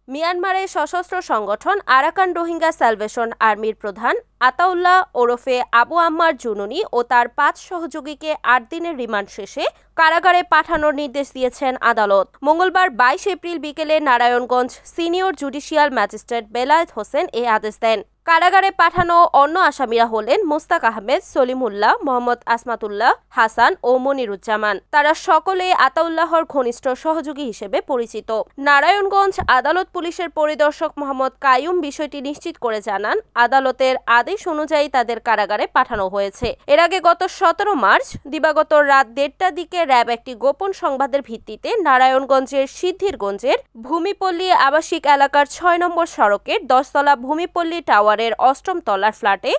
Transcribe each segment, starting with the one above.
মিয়ানমারের সশস্ত্র সংগঠন আরাকান রোহিঙ্গা স্যালভেশন আর্মির প্রধান আতাউল্লাহ ওরফে আবু আম্মার জুনুনি ও তার ৫ সহযোগীকে ৮ দিনের রিমান্ড শেষে কারাগারে পাঠানোর নির্দেশ দিয়েছেন আদালত। মঙ্গলবার ২২ এপ্রিল বিকেলে Narayanganj senior judicial magistrate Belayet Hossain এই আদেশ দেন। কারাগারে পাঠানো অন্য আসামিরা হলেন মোস্তাক আহমেদ, সলিমুল্লাহ, মোহাম্মদ আসমাতুল্লাহ, হাসান ও মনিরুজ্জামান। তারা সকলে আতাউল্লাহর ঘনিষ্ঠ সহযোগী হিসেবে পরিচিত। নারায়ণগঞ্জ আদালত পুলিশের পরিদর্শক মোহাম্মদ কাইয়ুম বিষয়টি নিশ্চিত করে জানান, আদালতের আদেশ অনুযায়ী তাদের কারাগারে পাঠানো হয়েছে। এর আগে গত ১৭ মার্চ দিবাগত রাত ১:৩০টার দিকে র্যাব একটি গোপন সংবাদের ভিত্তিতে নারায়ণগঞ্জের সিদ্ধিরগঞ্জের ভূমিপল্লী আবাসিক এলাকার ৬ নম্বর সড়কের ১০তলা ভূমিপল্লী টাওয়ার ৮ম তলার ফ্ল্যাটে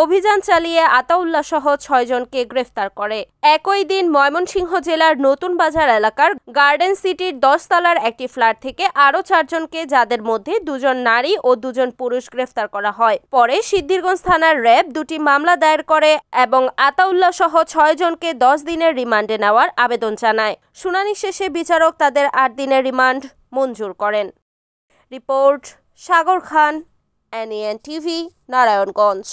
অভিযান চালিয়ে আতাউল্লাহ সহ ৬ জনকে গ্রেফতার করে। একই দিন ময়মনসিংহ জেলার নতুন বাজার এলাকার গার্ডেন সিটির ১০ তলার একটি ফ্ল্যাট থেকে আরও ৪ জনকে, যাদের মধ্যে ২ জন নারী ও ২ জন পুরুষ গ্রেফতার করা হয়। পরে সিদ্ধিরগঞ্জ থানার র্যাব ২টি মামলা দায়ের করে এবং আতাউল্লাহ সহ ৬ জনকে ১০ দিনের রিমান্ডে নেওয়ার আবেদন জানায়। শুনানি শেষে বিচারক তাদের ৮ দিনের রিমান্ড মঞ্জুর করেন। রিপোর্ট সাগর খান, NEN TV, নারায়ণগঞ্জ।